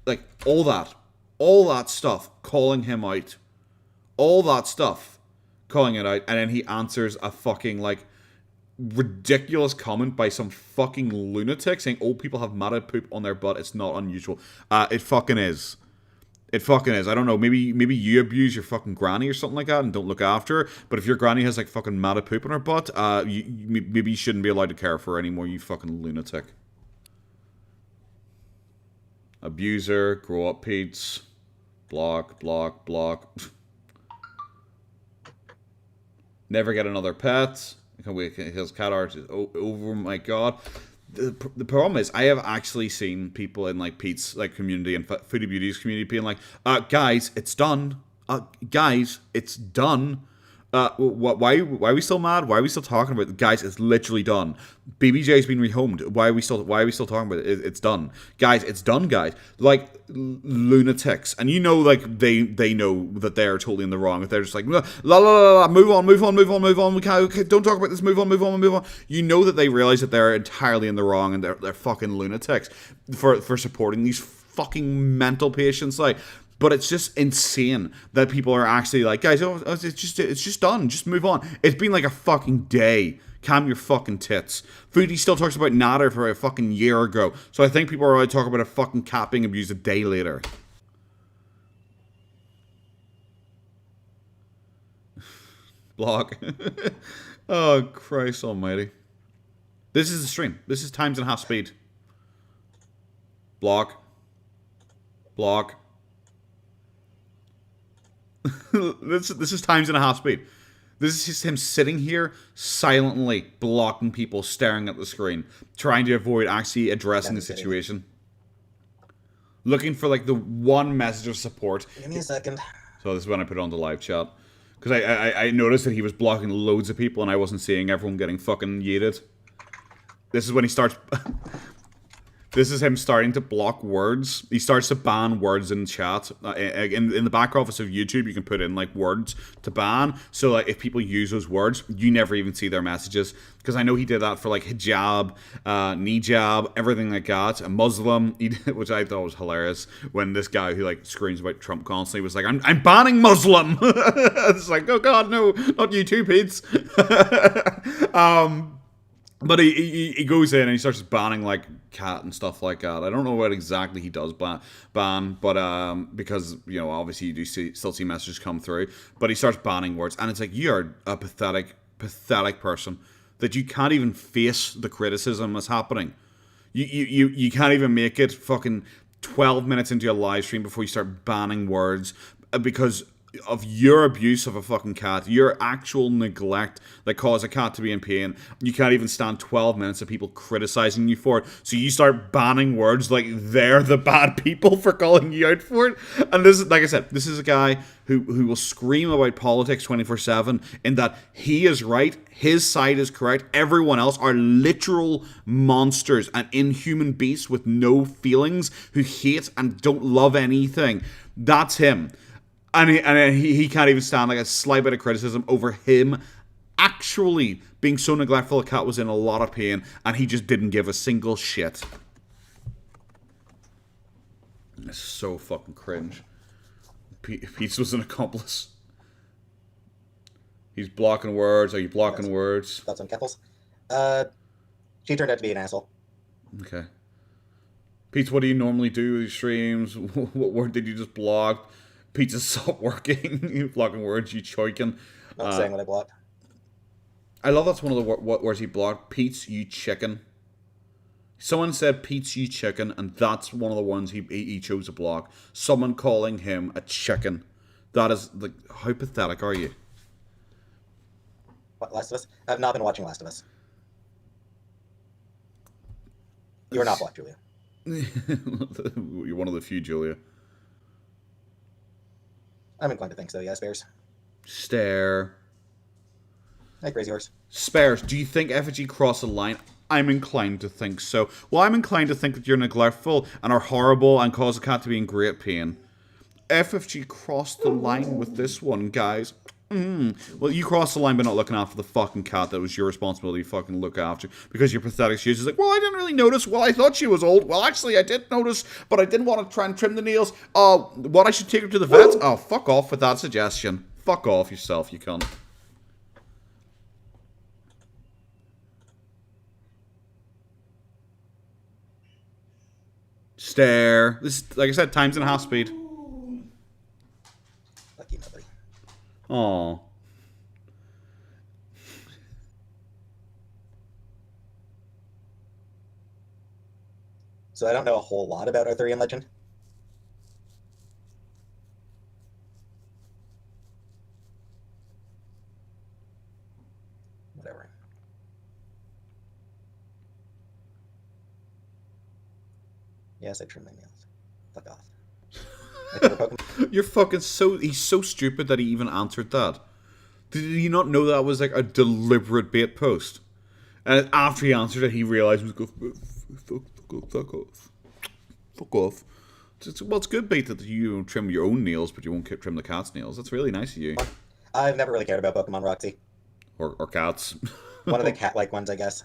Speaker 1: Like, all that stuff, calling him out. All that stuff, calling it out. And then he answers a fucking, like, ridiculous comment by some fucking lunatic saying old people have matted poop on their butt. It's not unusual. It fucking is. It fucking is. I don't know. Maybe you abuse your fucking granny or something like that and don't look after her. But if your granny has like fucking matted poop on her butt, maybe you shouldn't be allowed to care for her anymore. You fucking lunatic. Abuser. Grow up, Peetz. Block. Never get another pet. I can't wait. His cat art is over. My god. The problem is, I have actually seen people in like Peetz like community and Foodie Beauty's community being like, guys, it's done. Guys, it's done. Why are we still mad? Why are we still talking about it? Guys, it's literally done. BBJ's been rehomed. Why are we still talking about it? It's done. Guys, it's done, guys. Like lunatics. And you know, like they know that they're totally in the wrong. If they're just like la la la la, move on. We can't, okay, don't talk about this, move on. You know that they realize that they're entirely in the wrong and they're fucking lunatics for supporting these fucking mental patients. Like, but it's just insane that people are actually like, guys, it's just done. Just move on. It's been like a fucking day. Calm your fucking tits. Foodie still talks about Natter for a fucking year ago. So I think people are already talking about a fucking cat being abused a day later. Block. Oh, Christ almighty. This is the stream. This is times and half speed. Block. This is times and a half speed. This is just him sitting here silently blocking people staring at the screen, trying to avoid actually addressing the situation. Looking for like the one message of support.
Speaker 4: Give me a second.
Speaker 1: So this is when I put it on the live chat. Because I noticed that he was blocking loads of people and I wasn't seeing everyone getting fucking yeeted. This is when he starts... This is him starting to block words. He starts to ban words in chat. In the back office of YouTube, you can put in like words to ban. So like if people use those words, you never even see their messages. Because I know he did that for like hijab, nijab, everything like that. A Muslim, which I thought was hilarious. When this guy who like screams about Trump constantly was like, I'm banning Muslim. It's like, oh god, no, not you too, Peetz. But he goes in and he starts banning like cat and stuff like that. I don't know what exactly he does ban, but because you know obviously you do still see messages come through. But he starts banning words, and it's like you are a pathetic person that you can't even face the criticism that's happening. You can't even make it fucking 12 minutes into a live stream before you start banning words because of your abuse of a fucking cat, your actual neglect that caused a cat to be in pain. You can't even stand 12 minutes of people criticizing you for it. So you start banning words like they're the bad people for calling you out for it. And this is, like I said, this is a guy who will scream about politics 24/7 in that he is right, his side is correct, everyone else are literal monsters and inhuman beasts with no feelings who hate and don't love anything. That's him. And he can't even stand like a slight bit of criticism over him actually being so neglectful. The cat was in a lot of pain and he just didn't give a single shit. It's so fucking cringe. Peetz was an accomplice. He's blocking words. Are you blocking words?
Speaker 4: Got some kettles. She turned out to be an asshole.
Speaker 1: Okay. Peetz, what do you normally do with your streams? What word did you just block? Pizza stopped working. You blocking words, you choiking.
Speaker 4: Not saying what I blocked.
Speaker 1: I love that's one of the words he blocked. Peetz, you chicken. Someone said Peetz, you chicken, and that's one of the ones he chose to block. Someone calling him a chicken. That is, like, how pathetic are you?
Speaker 4: What, Last of Us? I have not been watching Last of Us. You are not blocked, Julia.
Speaker 1: You're one of the few, Julia.
Speaker 4: I'm inclined to think so, yeah, Spares.
Speaker 1: Stare.
Speaker 4: Hey, Crazy Horse.
Speaker 1: Spares, do you think FG crossed the line? I'm inclined to think so. Well, I'm inclined to think that you're neglectful and are horrible and cause a cat to be in great pain. FFG crossed the line with this one, guys. Well, you crossed the line by not looking after the fucking cat that was your responsibility to fucking look after. Because your pathetic excuse is like, well, I didn't really notice. Well, I thought she was old. Well, actually, I did notice, but I didn't want to try and trim the nails. What, I should take her to the vets? Oh, fuck off with that suggestion. Fuck off yourself, you cunt. Stare. This is, like I said, times and a half speed.
Speaker 4: Lucky nobody.
Speaker 1: Aw.
Speaker 4: So I don't know a whole lot about Arthurian legend. Whatever. Yes, I trim my nails. Fuck off. My favorite Pokemon.
Speaker 1: You're fucking so... He's so stupid that he even answered that. Did he not know that was like a deliberate bait post? And after he answered it, he realized he was going, fuck off. Fuck off. Well, it's good bait that you trim your own nails, but you won't trim the cat's nails. That's really nice of you.
Speaker 4: I've never really cared about Pokemon, Roxy.
Speaker 1: Or cats.
Speaker 4: One of the cat-like ones, I guess.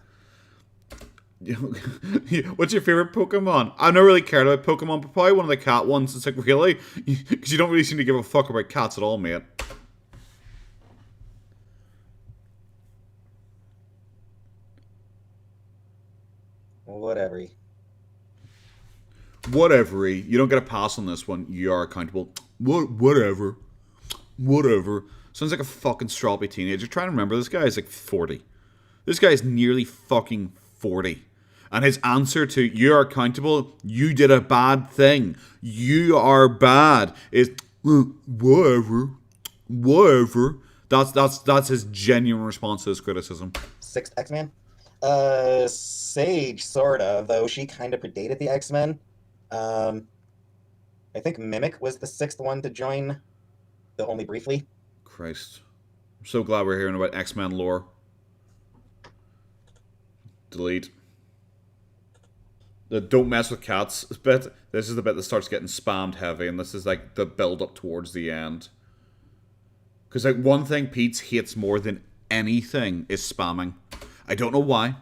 Speaker 1: What's your favorite Pokemon? I've never really cared about Pokemon, but probably one of the cat ones. It's like, really? Because you don't really seem to give a fuck about cats at all, mate.
Speaker 4: Whatever.
Speaker 1: Whatever. You don't get a pass on this one. You are accountable. Whatever. Sounds like a fucking stroppy teenager. Trying to remember, this guy is like 40. This guy is nearly fucking 40. And his answer to, you're accountable, you did a bad thing, you are bad, is, whatever. That's his genuine response to his criticism.
Speaker 4: Sixth X-Men? Sage, sort of, though she kind of predated the X-Men. I think Mimic was the sixth one to join, though only briefly.
Speaker 1: Christ. I'm so glad we're hearing about X-Men lore. Delete. The don't mess with cats bit. This is the bit that starts getting spammed heavy, and this is like the build up towards the end. Because like one thing Peetz hates more than anything is spamming. I don't know why.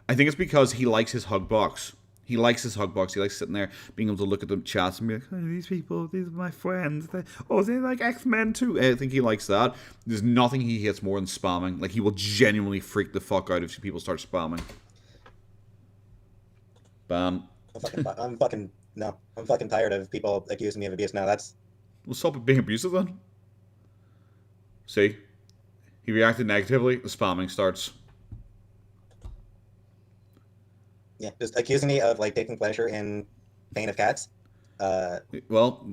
Speaker 1: I think it's because he likes his hug box. He likes sitting there, being able to look at the chats and be like, oh, these people, these are my friends. They like X-Men too. I think he likes that. There's nothing he hates more than spamming. Like, he will genuinely freak the fuck out if people start spamming. Bam.
Speaker 4: I'm fucking tired of people accusing me of abuse now.
Speaker 1: Well, stop it being abusive then. See? He reacted negatively, the spamming starts.
Speaker 4: Yeah, just accusing me of, like, taking pleasure in pain of cats.
Speaker 1: Well,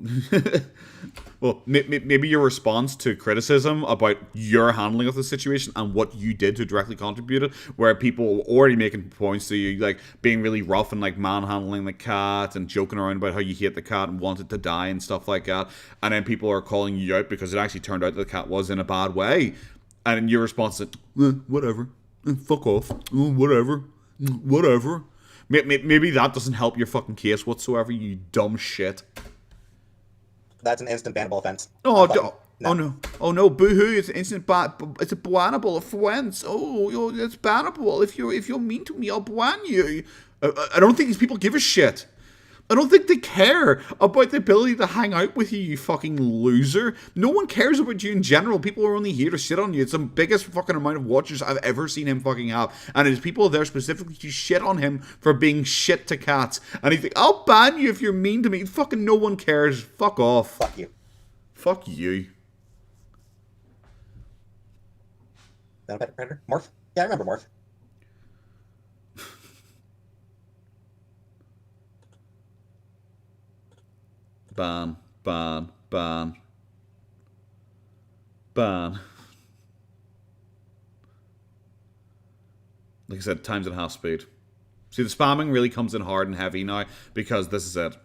Speaker 1: maybe your response to criticism about your handling of the situation and what you did to directly contribute it, where people were already making points to you, like being really rough and like manhandling the cat and joking around about how you hate the cat and want it to die and stuff like that, and then people are calling you out because it actually turned out that the cat was in a bad way, and in your response is, whatever, fuck off, whatever. Maybe that doesn't help your fucking case whatsoever, you dumb shit.
Speaker 4: That's an instant bannable offense.
Speaker 1: Oh no, boo-hoo, it's an instant it's a bannable offense. Oh, it's bannable. If you're mean to me, I'll ban you. I don't think these people give a shit. I don't think they care about the ability to hang out with you, you fucking loser. No one cares about you in general. People are only here to shit on you. It's the biggest fucking amount of watchers I've ever seen him fucking have. And it is people there specifically to shit on him for being shit to cats. And he's like, I'll ban you if you're mean to me. Fucking no one cares. Fuck off.
Speaker 4: Fuck you.
Speaker 1: Fuck you.
Speaker 4: That a predator? Morph? Yeah, I remember Morph.
Speaker 1: Ban. Like I said, times at half speed. See, the spamming really comes in hard and heavy now because this is it,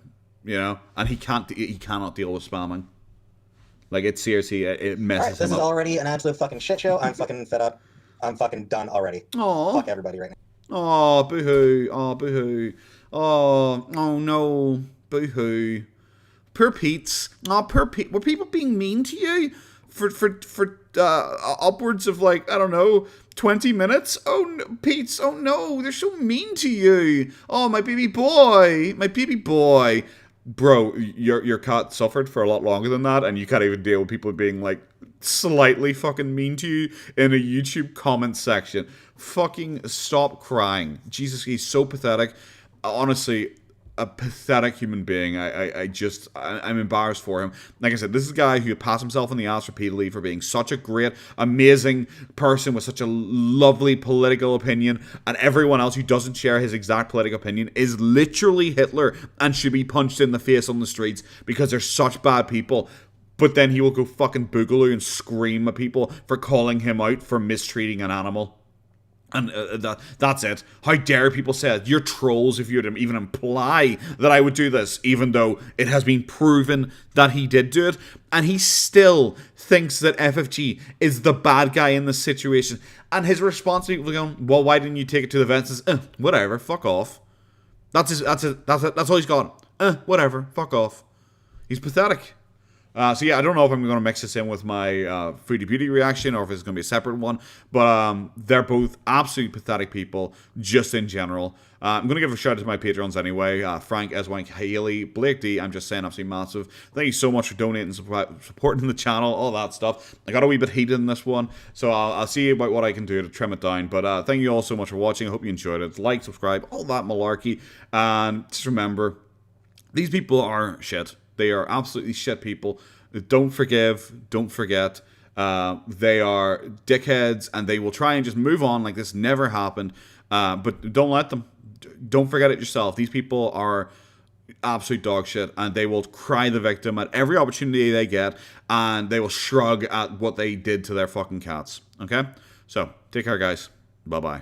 Speaker 1: you know. And he cannot deal with spamming. Like, it's seriously, it messes him up.
Speaker 4: This is already an absolute fucking shit show. I'm fucking fed up. I'm fucking done already.
Speaker 1: Aww.
Speaker 4: Fuck everybody right now.
Speaker 1: Oh, boo-hoo. Oh, boo-hoo. Oh no. Boo-hoo. Poor Peetz. Oh, poor Peetz. Were people being mean to you? For
Speaker 3: upwards of like, I don't know, 20 minutes? Oh, no, Peetz, oh no, they're so mean to you. Oh, my baby boy, my baby boy. Bro, your cat suffered for a lot longer than that, and you can't even deal with people being like slightly fucking mean to you in a YouTube comment section. Fucking stop crying. Jesus, he's so pathetic. Honestly, a pathetic human being. I'm embarrassed for him. Like I said, this is a guy who passed himself in the ass repeatedly for being such a great, amazing person with such a lovely political opinion, and everyone else who doesn't share his exact political opinion is literally Hitler and should be punched in the face on the streets because they're such bad people. But then he will go fucking boogaloo and scream at people for calling him out for mistreating an animal. And that's it. How dare people say it? You're trolls if you would even imply that I would do this, even though it has been proven that he did do it. And he still thinks that FFG is the bad guy in this situation. And his response to people going, well, why didn't you take it to the vets? Is, whatever, fuck off. That's all he's got. Whatever, fuck off. He's pathetic. So yeah, I don't know if I'm going to mix this in with my Foodie Beauty reaction or if it's going to be a separate one. But they're both absolutely pathetic people, just in general. I'm going to give a shout out to my patrons anyway. Frank, Eswank, Haley, Blake D. I'm just saying absolutely massive. Thank you so much for donating, supporting the channel, all that stuff. I got a wee bit heated in this one, so I'll see about what I can do to trim it down. But thank you all so much for watching. I hope you enjoyed it. Like, subscribe, all that malarkey. And just remember, these people are shit. They are absolutely shit people. Don't forgive. Don't forget. They are dickheads, and they will try and just move on like this never happened. But don't let them. Don't forget it yourself. These people are absolute dog shit, and they will cry the victim at every opportunity they get, and they will shrug at what they did to their fucking cats. Okay? So, take care, guys. Bye-bye.